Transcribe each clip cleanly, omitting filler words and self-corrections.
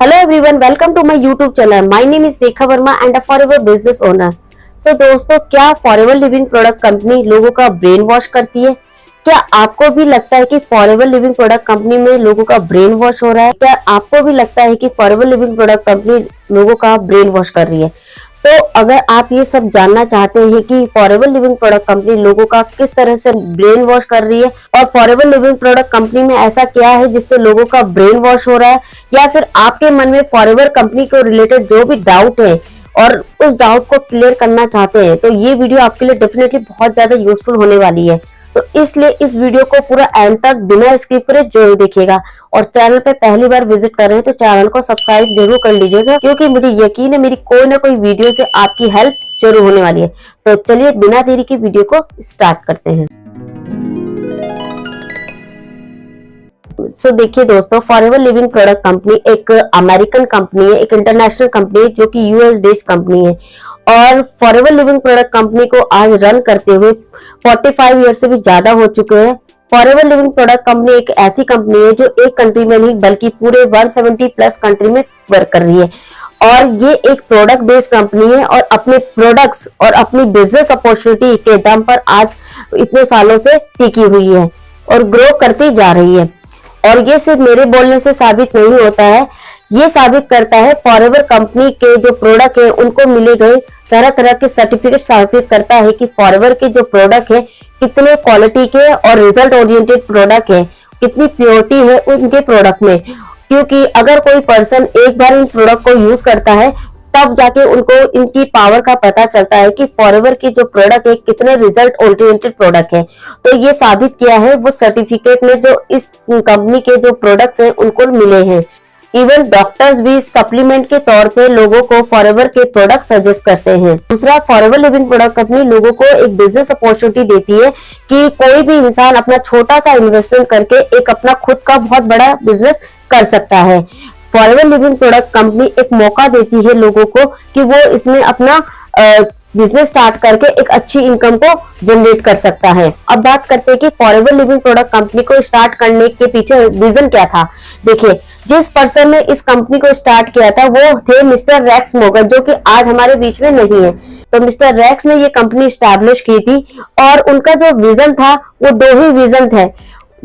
Hello everyone, welcome to my YouTube channel. My name is Rekha Verma and a forever business owner. So दोस्तों, क्या forever living product company लोगों का brain wash करती है? क्या आपको भी लगता है कि फॉरएवर लिविंग प्रोडक्ट कंपनी में लोगों का ब्रेन वॉश हो रहा है? क्या आपको भी लगता है कि फॉरएवर लिविंग प्रोडक्ट कंपनी लोगों का ब्रेन वॉश कर रही है? तो अगर आप ये सब जानना चाहते हैं कि फॉरएवर लिविंग प्रोडक्ट कंपनी लोगों का किस तरह से ब्रेन वॉश कर रही है और फॉरएवर लिविंग प्रोडक्ट कंपनी में ऐसा क्या है जिससे लोगों का ब्रेन वॉश हो रहा है, या फिर आपके मन में फॉरएवर कंपनी को रिलेटेड जो भी डाउट है और उस डाउट को क्लियर करना चाहते हैं, तो ये वीडियो आपके लिए डेफिनेटली बहुत ज्यादा यूजफुल होने वाली है। तो इसलिए इस वीडियो को पूरा एंड तक बिना स्किप करे जरूर देखिएगा। और चैनल पे पहली बार विजिट कर रहे हैं तो चैनल को सब्सक्राइब जरूर कर लीजिएगा, क्योंकि मुझे यकीन है मेरी कोई ना कोई वीडियो से आपकी हेल्प जरूर होने वाली है। तो चलिए बिना देरी की वीडियो को स्टार्ट करते हैं। देखिए दोस्तों, फॉरएवर लिविंग प्रोडक्ट कंपनी एक अमेरिकन कंपनी है, एक इंटरनेशनल कंपनी है जो कि यूएस बेस्ड कंपनी है। और फॉरएवर लिविंग प्रोडक्ट कंपनी को आज रन करते हुए 45 ईयर से भी ज्यादा हो चुके हैं। फॉरएवर लिविंग प्रोडक्ट कंपनी एक ऐसी कंपनी है जो एक कंट्री में नहीं बल्कि पूरे 170 प्लस कंट्री में वर्क कर रही है। और ये एक प्रोडक्ट बेस्ड कंपनी है और अपने प्रोडक्ट्स और अपनी बिजनेस अपॉर्चुनिटी के दम पर आज इतने सालों से टिकी हुई है और ग्रो करती जा रही है। और ये सिर्फ मेरे बोलने से साबित नहीं होता है, ये साबित करता है फॉरएवर कंपनी के जो प्रोडक्ट है उनको मिले गए तरह तरह के सर्टिफिकेट साबित करता है कि फॉरएवर के जो प्रोडक्ट है कितने क्वालिटी के और रिजल्ट ओरिएंटेड प्रोडक्ट है, कितनी प्योरिटी है उनके प्रोडक्ट में। क्योंकि अगर कोई पर्सन एक बार इन प्रोडक्ट को यूज करता है तब जाके उनको इनकी पावर का पता चलता है कि फॉरएवर के जो प्रोडक्ट है कितने रिजल्ट ओरिएंटेड प्रोडक्ट है। तो ये साबित किया है वो सर्टिफिकेट में जो इस कंपनी के जो प्रोडक्ट्स हैं उनको मिले हैं। इवन डॉक्टर्स भी सप्लीमेंट के तौर पे लोगों को फॉरएवर के प्रोडक्ट सजेस्ट करते हैं। दूसरा, फॉरएवर लिविंग प्रोडक्ट कंपनी लोगों को एक बिजनेस अपॉर्चुनिटी देती है कि कोई भी इंसान अपना छोटा सा इन्वेस्टमेंट करके एक अपना खुद का बहुत बड़ा बिजनेस कर सकता है। फॉरएवर लिविंग प्रोडक्ट कंपनी एक मौका देती है लोगों को कि वो इसमें अपना बिजनेस स्टार्ट करके एक अच्छी इनकम को जनरेट कर सकता है। अब बात करते हैं कि फॉरएवर लिविंग प्रोडक्ट कंपनी को स्टार्ट करने के पीछे रीजन क्या था। देखिए, जिस पर्सन ने इस कंपनी को स्टार्ट किया था वो थे मिस्टर रेक्स मोगर, जो कि आज हमारे बीच में नहीं है। तो मिस्टर रेक्स ने ये कंपनी स्टैब्लिश की थी और उनका जो विजन था वो दो ही विजन थे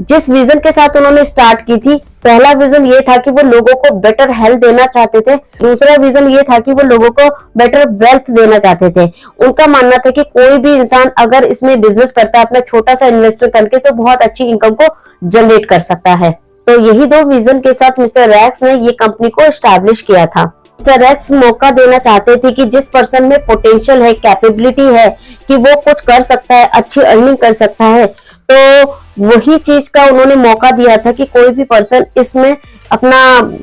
जिस विजन के साथ उन्होंने स्टार्ट की थी। पहला विजन ये था कि वो लोगों को बेटर हेल्थ देना चाहते थे। दूसरा विजन ये था कि वो लोगों को बेटर वेल्थ देना चाहते थे। उनका मानना था कि कोई भी इंसान अगर इसमें बिजनेस करता है अपना छोटा सा इन्वेस्टमेंट करके तो बहुत अच्छी इनकम को जनरेट कर सकता है। तो यही दो विजन के साथ मिस्टर रैक्स ने ये कंपनी को एस्टैब्लिश किया था। मिस्टर रैक्स मौका देना चाहते थे कि जिस पर्सन में पोटेंशियल है, कैपेबिलिटी है कि वो कुछ कर सकता है, अच्छी अर्निंग कर सकता है, तो वही चीज का उन्होंने मौका दिया था कि कोई भी पर्सन इसमें अपना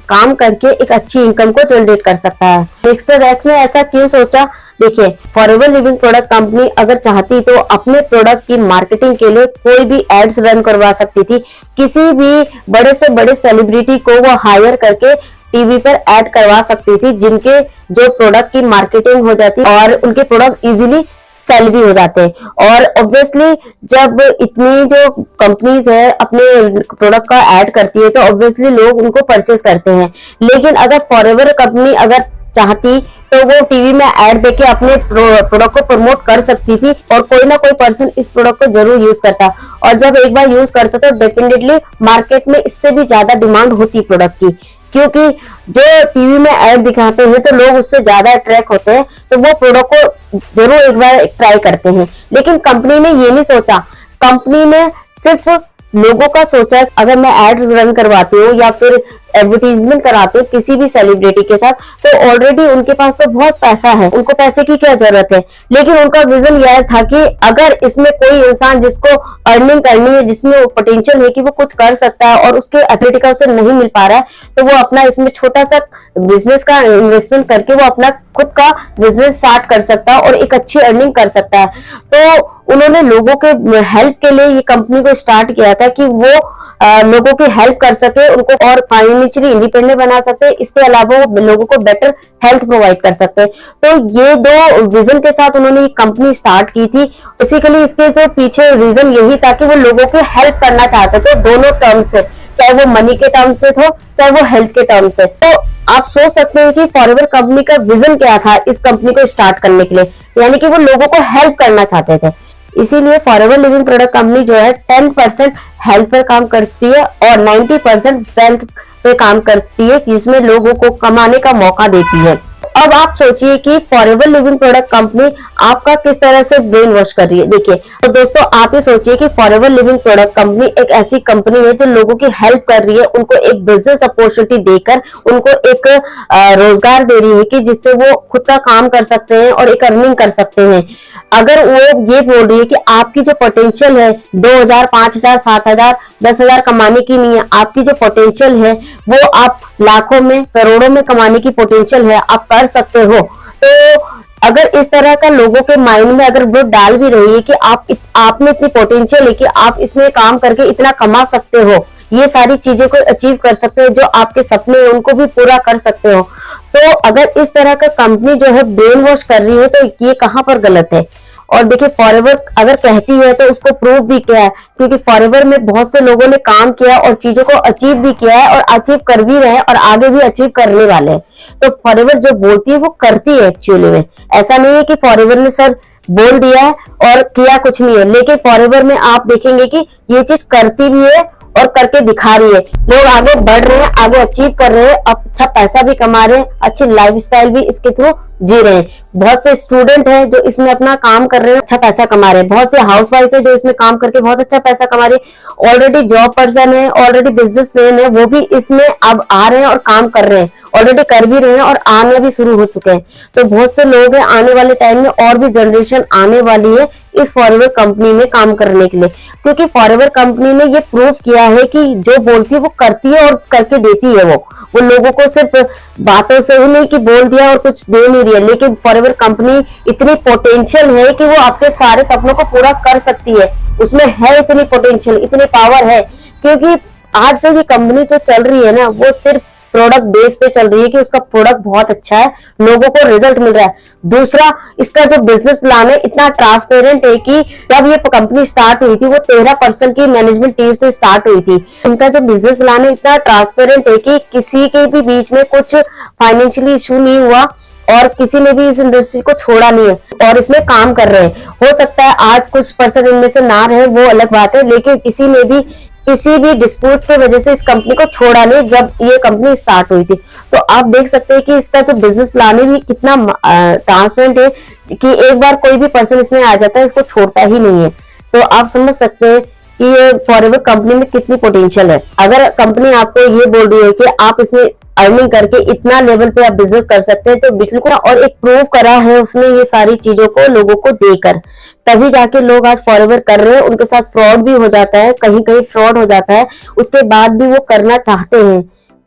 काम करके एक अच्छी इनकम को जनरेट कर सकता है। मिस्टर रैक्स ने ऐसा क्यों सोचा? देखिए, फॉरएवर लिविंग प्रोडक्ट कंपनी अगर चाहती तो अपने प्रोडक्ट की मार्केटिंग के लिए कोई भी एड्स रन करवा सकती थी। किसी भी बड़े से बड़े सेलिब्रिटी को वो हायर करके टीवी पर ऐड करवा सकती थी, जिनके जो प्रोडक्ट की मार्केटिंग हो जाती और उनके प्रोडक्ट इजीली सेल भी हो जाते हैं। और ऑब्वियसली जब इतनी जो कंपनीज है अपने प्रोडक्ट का ऐड करती है तो ऑब्वियसली लोग उनको परचेस करते हैं। लेकिन अगर फॉरएवर कंपनी अगर चाहती तो वो टीवी में ऐड देके अपने प्रोडक्ट को प्रमोट कर सकती थी और कोई ना कोई पर्सन इस प्रोडक्ट को जरूर यूज करता। और जब एक बार यूज करता तो डेफिनेटली मार्केट में इससे भी ज्यादा डिमांड होती प्रोडक्ट की, क्योंकि जो टीवी में ऐड दिखाते हैं तो लोग उससे ज्यादा अट्रैक्ट होते हैं, तो वो प्रोडक्ट को जरूर एक बार ट्राई करते हैं। लेकिन कंपनी ने ये नहीं सोचा, कंपनी ने सिर्फ लोगों का सोचा। अगर मैं ऐड रन करवाती हूँ या फिर एडवर्टीजमेंट कराते हो किसी भी सेलिब्रिटी के साथ तो ऑलरेडी उनके पास तो बहुत पैसा है, उनको पैसे की क्या जरूरत है। लेकिन उनका विजन यह था कि अगर इसमें कोई इंसान जिसको अर्निंग करनी है, जिसमें पोटेंशियल है कि वो कुछ कर सकता है और उसके एबिलिटी का उसे नहीं मिल पा रहा है, तो वो अपना इसमें छोटा सा बिजनेस का इन्वेस्टमेंट करके वो अपना खुद का बिजनेस स्टार्ट कर सकता है और एक अच्छी अर्निंग कर सकता है। तो उन्होंने लोगों के हेल्प के लिए ये कंपनी को स्टार्ट किया था कि वो लोगों की हेल्प कर सके, उनको और फाइनेंशियली इंडिपेंडेंट बना सके, इसके अलावा वो लोगों को बेटर हेल्थ प्रोवाइड कर सकते हैं। तो ये दो विजन के साथ उन्होंने ये कंपनी स्टार्ट की थी। बेसिकली इसके जो पीछे रीजन यही था कि वो लोगों की हेल्प करना चाहते थे दोनों टर्म से, चाहे वो मनी के टर्म से हो चाहे वो हेल्थ के टर्म से। तो आप सोच सकते हैं कि फॉरएवर कंपनी का विजन क्या था इस कंपनी को स्टार्ट करने के लिए, यानी कि वो लोगों को हेल्प करना चाहते थे। इसीलिए फॉरएवर लिविंग प्रोडक्ट कंपनी जो है 10% हेल्थ पर काम करती है और 90% वेल्थ पे काम करती है, जिसमें लोगों को कमाने का मौका देती है। अब आप सोचिए कि फॉरएवर लिविंग प्रोडक्ट कंपनी आपका किस तरह से ब्रेन वॉश कर रही है। देखिए तो दोस्तों, आप ये सोचिए कि फॉरएवर लिविंग प्रोडक्ट कंपनी एक ऐसी कंपनी है जो लोगों की हेल्प कर रही है, उनको एक बिजनेस अपॉर्चुनिटी देकर उनको एक रोजगार दे रही है कि जिससे वो खुद का काम कर सकते हैं और एक अर्निंग कर सकते हैं। अगर वो ये बोल रही है कि आपकी जो पोटेंशियल है 2000, 5000, 7000, 10,000 कमाने की नहीं है, आपकी जो पोटेंशियल है वो आप लाखों में, करोड़ों में कमाने की पोटेंशियल है, आप कर सकते हो। तो अगर इस तरह का लोगों के माइंड में अगर वो डाल भी रही है कि आप में इतनी पोटेंशियल है कि आप इसमें काम करके इतना कमा सकते हो, ये सारी चीजें को अचीव कर सकते हो, जो आपके सपने हैं उनको भी पूरा कर सकते हो, तो अगर इस तरह का कंपनी जो है ब्रेन वॉश कर रही है तो ये कहां पर गलत है। और देखिए फॉरएवर अगर कहती है तो उसको प्रूफ भी किया है, क्योंकि फॉरएवर में बहुत से लोगों ने काम किया और चीजों को अचीव भी किया है और अचीव कर भी रहे हैं और आगे भी अचीव करने वाले हैं। तो फॉरएवर जो बोलती है वो करती है एक्चुअली में। ऐसा नहीं है कि फॉरएवर ने सर बोल दिया है और किया कुछ नहीं है, लेकिन फॉरएवर में आप देखेंगे कि ये चीज करती भी है और करके दिखा रही है। लोग आगे बढ़ रहे हैं, आगे अचीव कर रहे हैं, अच्छा पैसा भी कमा रहे हैं, अच्छी लाइफस्टाइल भी इसके थ्रू जी रहे हैं। बहुत से स्टूडेंट हैं जो इसमें अपना काम कर रहे हैं, अच्छा पैसा कमा रहे हैं। बहुत से हाउसवाइफ है जो इसमें काम करके बहुत अच्छा पैसा कमा रहे हैं। ऑलरेडी जॉब पर्सन है, ऑलरेडी बिजनेसमैन है, वो भी इसमें अब आ रहे हैं और काम कर रहे हैं, ऑलरेडी कर भी रहे हैं और आने भी शुरू हो चुके हैं। तो बहुत से लोग हैं, आने वाले टाइम में और भी जनरेशन आने वाली है इस फॉरएवर कंपनी में काम करने के लिए, क्योंकि फॉरएवर कंपनी ने ये प्रूव किया है कि जो बोलती है वो करती है और करके देती है। वो लोगों को सिर्फ बातों से ही नहीं कि बोल दिया और कुछ दे नहीं रही है, लेकिन फॉरएवर कंपनी इतनी पोटेंशियल है कि वो आपके सारे सपनों को पूरा कर सकती है। उसमें है इतनी पोटेंशियल, इतनी पावर है, क्योंकि आज जो ये कंपनी जो चल रही है ना, वो सिर्फ प्रोडक्ट बेस पे चल रही है कि उसका प्रोडक्ट बहुत अच्छा है, लोगों को रिजल्ट मिल रहा है। दूसरा, इसका जो बिजनेस प्लान है इतना ट्रांसपेरेंट है कि जब ये कंपनी स्टार्ट हुई थी वो 13% की मैनेजमेंट टीम से स्टार्ट हुई थी। इनका जो बिजनेस प्लान है इतना ट्रांसपेरेंट है कि किसी के भी बीच में कुछ फाइनेंशियली इशू नहीं हुआ और किसी ने भी इस इंडस्ट्री को छोड़ा नहीं है और इसमें काम कर रहे हैं। हो सकता है आज कुछ पर्सन इनमें से ना रहे, वो अलग बात है, लेकिन किसी ने भी किसी भी डिस्प्यूट की वजह से इस कंपनी को छोड़ा नहीं जब ये कंपनी स्टार्ट हुई थी। तो आप देख सकते हैं कि इसका जो बिजनेस प्लान है भी कितना ट्रांसपेरेंट है कि एक बार कोई भी पर्सन इसमें आ जाता है, इसको छोड़ता ही नहीं है। तो आप समझ सकते हैं कि ये फॉरएवर कंपनी में कितनी पोटेंशियल है। अगर कंपनी आपको ये बोल रही है कि आप इसमें अर्निंग करके इतना लेवल पे आप बिजनेस कर सकते हैं, तो बिल्कुल, और एक प्रूव करा है उसने ये सारी चीजों को लोगों को देकर, तभी जाके लोग आज फॉरएवर कर रहे हैं। उनके साथ फ्रॉड भी हो जाता है, कहीं कहीं फ्रॉड हो जाता है, उसके बाद भी वो करना चाहते हैं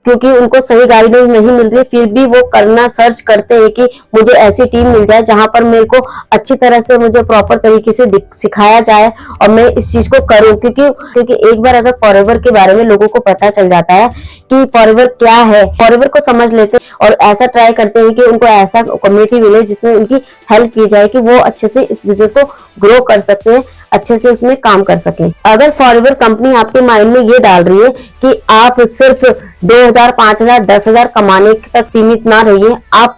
क्योंकि उनको सही गाइडेंस नहीं मिल रही, फिर भी वो करना सर्च करते हैं कि मुझे ऐसी टीम मिल जाए जहां पर मेरे को अच्छी तरह से मुझे प्रॉपर तरीके से सिखाया जाए और मैं इस चीज को करूं। क्योंकि एक बार अगर फॉरएवर के बारे में लोगों को पता चल जाता है कि फॉरएवर क्या है, फॉरएवर को समझ लेते हैं और ऐसा ट्राई करते हैं कि उनको ऐसा कम्युनिटी मिले जिसमें उनकी हेल्प की जाए कि वो अच्छे से इस बिजनेस को ग्रो कर सकते हैं, अच्छे से उसमें काम कर सके। अगर फॉरएवर कंपनी आपके माइंड में ये डाल रही है कि आप सिर्फ 2000, 5000, 10,000 कमाने तक सीमित ना रहिए, आप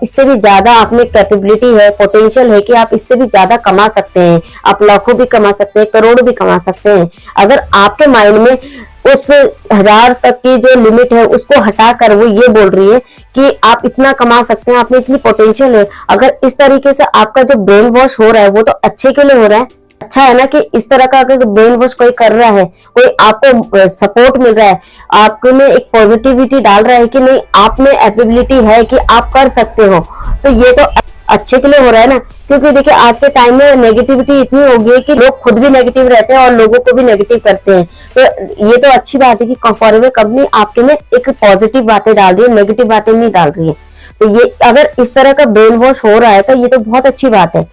इससे भी ज्यादा आप में कैपेबिलिटी है, पोटेंशियल है कि आप इससे भी ज्यादा कमा सकते हैं, आप लाखों भी कमा सकते हैं, करोड़ों भी कमा सकते हैं। अगर आपके माइंड में उस 1000 तक की जो लिमिट है उसको हटाकर वो ये बोल रही है कि आप इतना कमा सकते हैं, आप में इतनी पोटेंशियल है, अगर इस तरीके से आपका जो ब्रेन वॉश हो रहा है वो तो अच्छे के लिए हो रहा है। अच्छा है ना कि इस तरह का अगर ब्रेन वॉश कोई कर रहा है, कोई आपको सपोर्ट मिल रहा है, आपके में एक पॉजिटिविटी डाल रहा है कि नहीं आप में एबिलिटी है कि आप कर सकते हो, तो ये तो अच्छे के लिए हो रहा है ना। क्योंकि देखिए आज के टाइम में नेगेटिविटी इतनी हो गई है कि लोग खुद भी नेगेटिव रहते हैं और लोगों को भी नेगेटिव करते हैं। तो ये तो अच्छी बात है कि फॉरएवर कंपनी आपके में एक पॉजिटिव बातें डाल रही है, नेगेटिव बातें नहीं डाल रही है। तो ये अगर इस तरह का ब्रेन वॉश हो रहा है तो ये तो बहुत अच्छी बात है।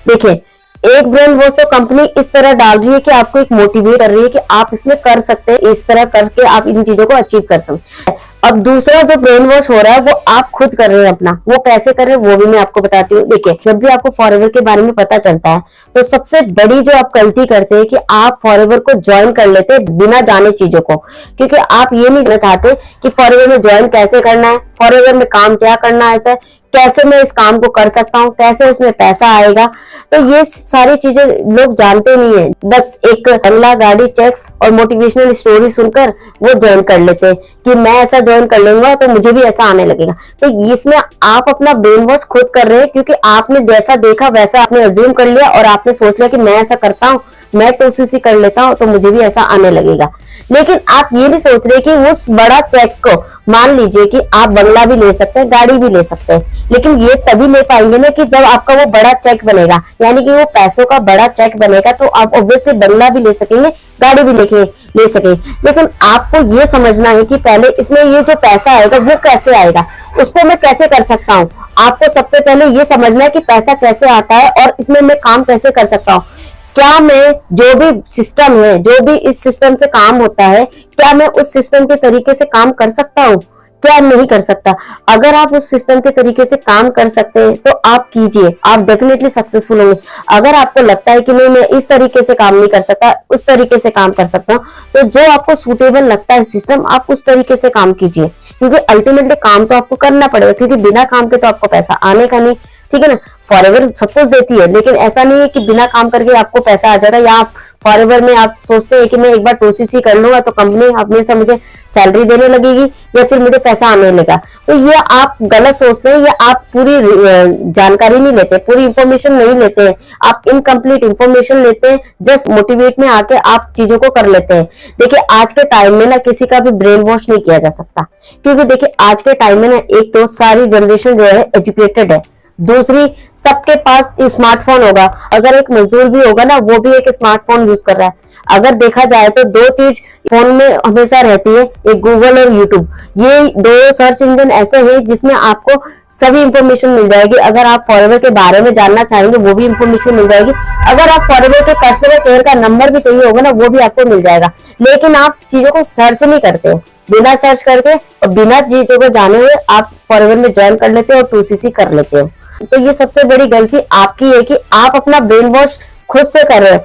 देखिए एक ब्रेन वॉश तो कंपनी इस तरह डाल रही है कि आपको एक मोटिवेट कर रही है कि आप इसमें कर सकते हैं, इस तरह करके आप इन चीजों को अचीव कर सकते हैं। अब दूसरा जो ब्रेन वॉश हो रहा है वो आप खुद कर रहे हैं अपना, वो कैसे कर रहे हैं वो भी मैं आपको बताती हूँ। देखिए, जब भी आपको फॉरएवर के बारे में पता चलता है तो सबसे बड़ी जो आप गलती करते हैं कि आप फॉरएवर को ज्वाइन कर लेते हैं बिना जाने चीजों को, क्योंकि आप ये नहीं जानना चाहते कि फॉरएवर में ज्वाइन कैसे करना है, फॉरएवर में काम क्या करना आता है, कैसे मैं इस काम को कर सकता हूँ, कैसे इसमें पैसा आएगा। तो ये सारी चीजें लोग जानते नहीं है, बस एक बंगला, गाड़ी, चेक्स और मोटिवेशनल स्टोरी सुनकर वो ज्वाइन कर लेते हैं कि मैं ऐसा ज्वाइन कर लूंगा तो मुझे भी ऐसा आने लगेगा। तो इसमें आप अपना ब्रेन वॉश खुद कर रहे हैं, क्योंकि आपने जैसा देखा वैसा आपने अज्यूम कर लिया और आपने सोच लिया कि मैं ऐसा करता हूँ, मैं तो उसी से कर लेता हूँ तो मुझे भी ऐसा आने लगेगा। लेकिन आप ये भी सोच रहे कि उस बड़ा चेक को, मान लीजिए कि आप बंगला भी ले सकते हैं, गाड़ी भी ले सकते हैं, लेकिन ये तभी ले पाएंगे ना कि जब आपका वो बड़ा चेक बनेगा, यानी कि वो पैसों का बड़ा चेक बनेगा, तो आप ऑब्वियसली बंगला भी ले सकेंगे, गाड़ी भी ले सकेंगे। लेकिन आपको ये समझना है कि पहले इसमें ये जो पैसा आएगा वो कैसे आएगा, उसको मैं कैसे कर सकता हूँ। आपको सबसे पहले ये समझना है कि पैसा कैसे आता है और इसमें मैं काम कैसे कर सकता हूँ। क्या मैं जो भी सिस्टम है, जो भी इस सिस्टम से काम होता है, क्या मैं उस सिस्टम के तरीके से काम कर सकता हूँ, क्या नहीं कर सकता। अगर आप उस सिस्टम के तरीके से काम कर सकते हैं तो आप कीजिए, आप डेफिनेटली सक्सेसफुल होंगे। अगर आपको लगता है कि नहीं मैं इस तरीके से काम नहीं कर सकता, उस तरीके से काम कर सकता हूँ, तो जो आपको सूटेबल लगता है सिस्टम, आप उस तरीके से काम कीजिए, क्योंकि अल्टीमेटली काम तो आपको करना पड़ेगा, क्योंकि बिना काम के तो आपको पैसा आने का नहीं, ठीक है ना। फॉरएवर सब कुछ देती है, लेकिन ऐसा नहीं है कि बिना काम करके आपको पैसा आ जाएगा, या आप फॉरएवर में आप सोचते हैं कि मैं एक बार 2cc कर लूंगा तो कंपनी हमेशा मुझे सैलरी देने लगेगी या फिर मुझे पैसा आने लगा। तो ये आप गलत सोचते हैं, या आप पूरी जानकारी नहीं लेते, पूरी इंफॉर्मेशन नहीं लेते हैं, आप इनकम्प्लीट इंफॉर्मेशन लेते हैं, जस्ट मोटिवेट में आके आप चीजों को कर लेते हैं। देखिए, आज के टाइम में ना किसी का भी ब्रेन वॉश नहीं किया जा सकता, क्योंकि देखिए आज के टाइम में ना एक तो सारी जनरेशन जो है एजुकेटेड है, दूसरी सबके पास स्मार्टफोन होगा, अगर एक मजदूर भी होगा ना वो भी एक स्मार्टफोन यूज कर रहा है। अगर देखा जाए तो दो चीज फोन में हमेशा रहती है, एक गूगल और यूट्यूब, ये दो सर्च इंजन ऐसे हैं जिसमें आपको सभी इंफॉर्मेशन मिल जाएगी। अगर आप फॉरएवर के बारे में जानना चाहेंगे वो भी इंफॉर्मेशन मिल जाएगी, अगर आप फॉरएवर के कस्टमर केयर का नंबर भी चाहिए होगा ना वो भी आपको मिल जाएगा। लेकिन आप चीजों को सर्च नहीं करते, बिना सर्च करके और बिना चीजों को जाने हुए आप फॉरएवर में ज्वाइन कर लेते हो और 2cc कर लेते हो। तो ये सबसे बड़ी गलती आपकी है कि आप अपना ब्रेन वॉश खुद से कर रहे हो।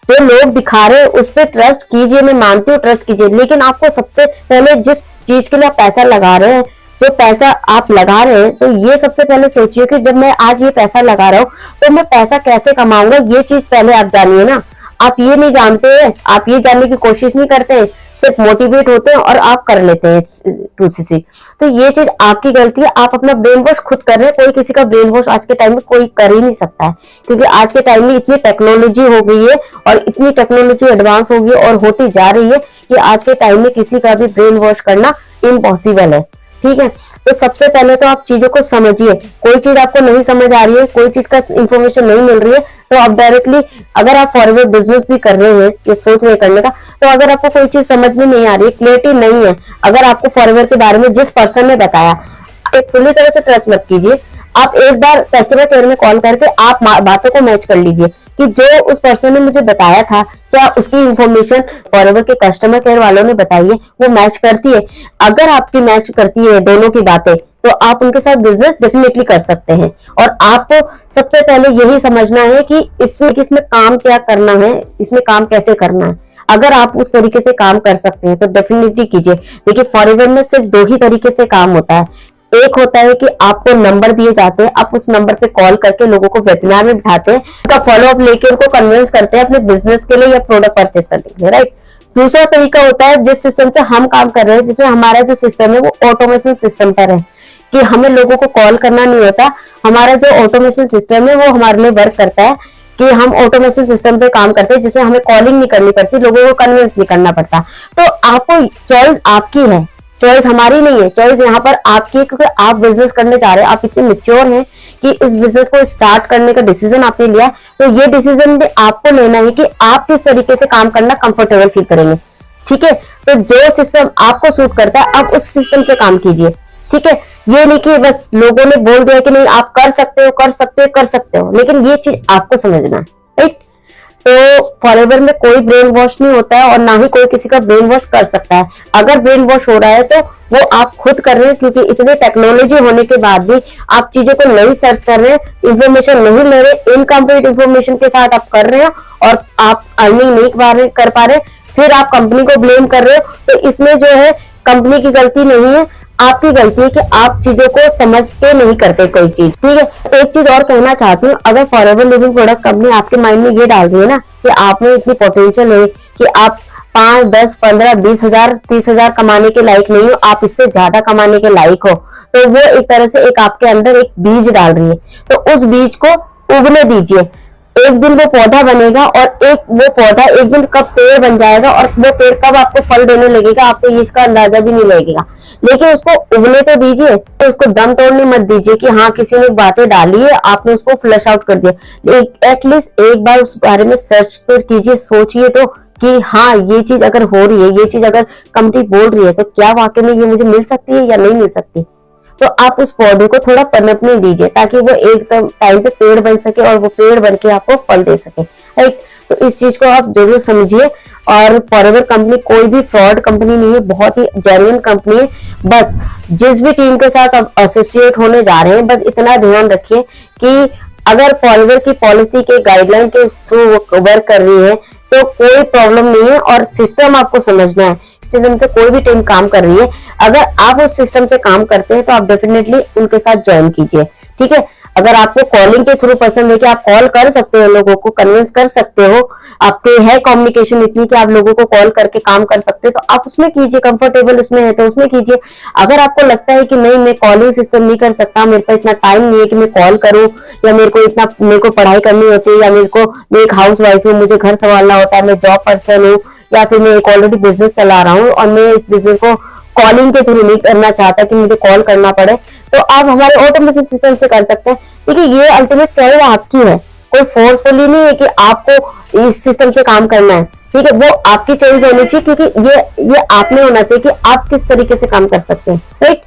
जो लोग दिखा रहे हैं उस पर ट्रस्ट कीजिए, मैं मानती हूँ ट्रस्ट कीजिए, लेकिन आपको सबसे पहले जिस चीज के लिए आप पैसा लगा रहे हैं, जो पैसा आप लगा रहे हैं, तो ये सबसे पहले सोचिए कि जब मैं आज ये पैसा लगा रहा हूँ तो मैं पैसा कैसे कमाऊंगा, ये चीज पहले आप जानिए ना। आप ये नहीं जानते हैं, आप ये जानने की कोशिश नहीं करते हैं, सिर्फ मोटिवेट होते हैं और आप कर लेते हैं 2cc। तो ये चीज आपकी गलती है, आप अपना ब्रेन वॉश खुद कर रहे हैं, कोई किसी का ब्रेन वॉश आज के टाइम में कोई कर ही नहीं सकता है, क्योंकि आज के टाइम में इतनी टेक्नोलॉजी हो गई है और इतनी टेक्नोलॉजी एडवांस हो गई और होती जा रही है कि आज के टाइम में किसी का भी ब्रेन वॉश करना इम्पॉसिबल है, ठीक है। तो सबसे पहले तो आप चीजों को समझिए, कोई चीज आपको नहीं समझ आ रही है, कोई चीज का इंफॉर्मेशन नहीं मिल रही है, तो आप डायरेक्टली, अगर आप फॉरवर्ड बिजनेस भी कर रहे हैं, ये सोच रहे करने का, तो अगर आपको कोई चीज समझ में नहीं आ रही है, क्लियरिटी नहीं है, अगर आपको फॉरवर्ड के बारे में जिस पर्सन ने बताया, एक पूरी तरह से ट्रस्ट मत कीजिए। आप एक बार कस्टमर केयर में कॉल करके आप बातों को मैच कर लीजिए कि जो उस पर्सन ने मुझे बताया था, क्या उसकी इंफॉर्मेशन फॉरएवर के कस्टमर केयर वालों ने बताई है वो मैच करती है। अगर आपकी मैच करती है दोनों की बातें, तो आप उनके साथ बिजनेस डेफिनेटली कर सकते हैं। और आपको सबसे पहले यही समझना है कि इसमें काम क्या करना है, इसमें काम कैसे करना है। अगर आप उस तरीके से काम कर सकते हैं तो डेफिनेटली कीजिए। देखिए, फॉरएवर में सिर्फ दो ही तरीके से काम होता है। एक होता है कि आपको नंबर दिए जाते हैं, आप उस नंबर पे कॉल करके लोगों को वेबिनार में बिठाते हैं, उनका फॉलोअप लेके उनको कन्विंस करते हैं अपने बिजनेस के लिए या प्रोडक्ट परचेस करने के लिए, राइट। दूसरा तरीका होता है जिस सिस्टम से हम काम कर रहे हैं, जिसमें हमारा जो सिस्टम है वो ऑटोमेशन सिस्टम पर है, कि हमें लोगों को कॉल करना नहीं होता। हमारा जो ऑटोमेशन सिस्टम है वो हमारे लिए वर्क करता है कि हम ऑटोमेशन सिस्टम पे काम करते हैं, जिसमें हमें कॉलिंग नहीं करनी पड़ती, लोगों को कन्विंस नहीं करना पड़ता। तो आपको चॉइस आपकी है, चॉइस हमारी नहीं है, चॉइस यहाँ पर आपकी है, क्योंकि आप बिजनेस करने जा रहे हैं, आप इतने मैच्योर हैं कि इस बिजनेस को स्टार्ट करने का डिसीजन आपने लिया। तो ये डिसीजन भी आपको लेना है कि आप किस तरीके से काम करना कंफर्टेबल फील करेंगे, ठीक है। तो जो सिस्टम आपको सूट करता है आप उस सिस्टम से काम कीजिए, ठीक है। ये नहीं कि बस लोगों ने बोल दिया कि नहीं आप कर सकते हो, कर सकते हो, कर सकते हो, लेकिन ये चीज आपको समझना है, राइट। तो फॉरएवर में कोई ब्रेन वॉश नहीं होता है और ना ही कोई किसी का ब्रेन वॉश कर सकता है। अगर ब्रेन वॉश हो रहा है तो वो आप खुद कर रहे हैं, क्योंकि इतने टेक्नोलॉजी होने के बाद भी आप चीजों को नहीं सर्च कर रहे हैं, इंफॉर्मेशन नहीं ले रहे, इनकम्प्लीट इंफॉर्मेशन के साथ आप कर रहे हैं और आप अर्निंग नहीं कर पा रहे, फिर आप कंपनी को ब्लेम कर रहे हो। तो इसमें जो है कंपनी की गलती नहीं है, आपकी गलती है कि आप चीजों को समझ के नहीं करते कोई चीज। ठीक है, एक चीज और कहना चाहती हूँ, अगर फॉरएवर लिविंग प्रोडक्ट कंपनी आपके माइंड में ये डाल रही है ना कि आप में इतनी पोटेंशियल है कि आप 5, 10, 15, 20,000, 30,000 कमाने के लायक नहीं हो, आप इससे ज्यादा कमाने के लायक हो, तो वो एक तरह से एक आपके अंदर एक बीज डाल रही है। तो उस बीज को उगने दीजिए, एक दिन वो पौधा बनेगा और एक वो पौधा एक दिन कब पेड़ बन जाएगा और वो पेड़ कब आपको फल देने लगेगा, आपको इसका अंदाजा भी नहीं लगेगा। लेकिन उसको उगने तो दीजिए, तो उसको दम तोड़ने मत दीजिए कि हाँ किसी ने बातें डाली है, आपने उसको फ्लश आउट कर दिया। एटलीस्ट एक बार उस बारे में सर्च तो कीजिए, सोचिए तो कि हाँ ये चीज अगर हो रही है, ये चीज अगर कंपनी बोल रही है, तो क्या वाकई में ये मुझे मिल सकती है या नहीं मिल सकती। तो आप उस पौधे को थोड़ा पनपने दीजिए ताकि वो एक टाइम पे पेड़ बन सके और वो पेड़ बन के आपको फल दे सके, राइट। तो इस चीज को आप जरूर समझिए। और फॉरएवर कंपनी कोई भी फ्रॉड कंपनी नहीं है, बहुत ही जेन्युइन कंपनी है। बस जिस भी टीम के साथ आप एसोसिएट होने जा रहे हैं, बस इतना ध्यान रखिए कि अगर फॉरएवर की पॉलिसी के गाइडलाइन के थ्रू वर्क कर रही है तो कोई प्रॉब्लम नहीं है। और सिस्टम आपको समझना है, सिस्टम से कोई भी टीम काम कर रही है, अगर आप उस सिस्टम से काम करते हैं तो आप डेफिनेटली उनके साथ ज्वाइन कीजिए। ठीक है, अगर आपको कॉलिंग के थ्रू पसंद है कि आप कॉल कर सकते हो, लोगों को कन्विंस कर सकते हो, आपके है कम्युनिकेशन इतनी कि आप लोगों को कॉल करके काम कर सकते हो, तो आप उसमें कीजिए, कंफर्टेबल उसमें है तो उसमें कीजिए। अगर आपको लगता है कि नहीं मैं कॉलिंग सिस्टम नहीं कर सकता, मेरे पास इतना टाइम नहीं है कि मैं कॉल करूं, या मेरे को पढ़ाई करनी होती है, या मैं एक हाउस वाइफ हूँ, मुझे घर संभालना होता है, मैं जॉब पर्सन हूँ, या फिर मैं एक ऑलरेडी बिजनेस चला रहा हूँ और मैं इस बिजनेस को कॉलिंग के थ्रू नहीं करना चाहता कि मुझे कॉल करना पड़े, तो आप हमारे ऑटोमेशन सिस्टम से कर सकते हैं। देखिए ये अल्टीमेट चॉइस आपकी है, कोई फोर्सफुली नहीं है कि आपको इस सिस्टम से काम करना है। ठीक है, वो आपकी चॉइस होनी चाहिए, क्योंकि ये आप में होना चाहिए कि आप किस तरीके से काम कर सकते हैं, राइट।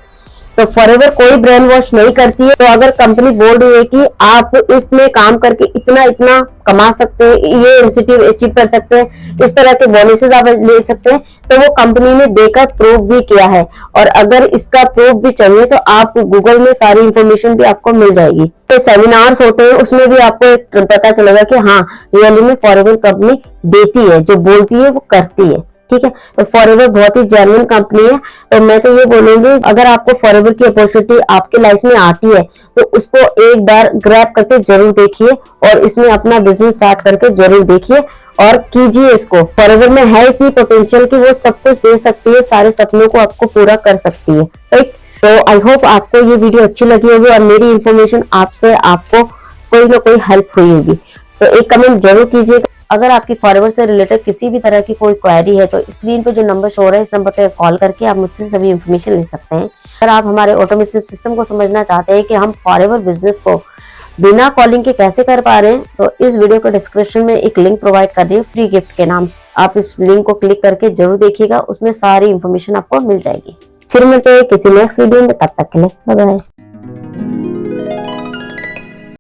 तो फॉरएवर कोई ब्रेन वॉश नहीं करती है। तो अगर कंपनी बोल रही है कि आप इसमें काम करके इतना इतना कमा सकते हैं, ये इंसेंटिव अचीव कर सकते हैं, इस तरह के बोनसेस आप ले सकते हैं, तो वो कंपनी ने देकर प्रूव भी किया है। और अगर इसका प्रूफ भी चाहिए तो आप गूगल में सारी इंफॉर्मेशन भी आपको मिल जाएगी। तो सेमिनार्स होते हैं, उसमें भी आपको पता चलेगा कि हाँ रियली में फॉरएवर कंपनी देती है, जो बोलती है वो करती है। ठीक है, तो फॉरएवर बहुत ही जेन्युइन कंपनी है। तो मैं तो ये बोलूंगी, अगर आपको फॉरएवर की अपॉर्चुनिटी आपके लाइफ में आती है तो उसको एक बार ग्रैब करके जरूर देखिए और इसमें अपना बिजनेस स्टार्ट करके जरूर देखिए और कीजिए इसको। फॉरएवर में है इतनी पोटेंशियल कि वो सब कुछ दे सकती है, सारे सपनों को आपको पूरा कर सकती है, राइट। तो आई होप आपको ये वीडियो अच्छी लगी होगी और मेरी इंफॉर्मेशन आपसे आपको कोई ना कोई हेल्प हुई होगी। तो एक कमेंट जरूर कीजिएगा। अगर आपकी फॉरएवर से रिलेटेड किसी भी तरह की कोई क्वेरी है तो स्क्रीन पे जो नंबर शो हो रहा है, इस नंबर पे कॉल करके आप मुझसे सभी इन्फॉर्मेशन ले सकते हैं। अगर आप हमारे ऑटोमेशन सिस्टम को समझना चाहते हैं कि हम फॉरएवर बिजनेस को बिना कॉलिंग के कैसे कर पा रहे हैं, तो इस वीडियो को डिस्क्रिप्शन में एक लिंक प्रोवाइड कर रही है फ्री गिफ्ट के नाम से। आप इस लिंक को क्लिक करके जरूर देखिएगा, उसमें सारी इन्फॉर्मेशन आपको मिल जाएगी। फिर मिलते हैं किसी नेक्स्ट वीडियो में, तब तक के लिए बाय बाय।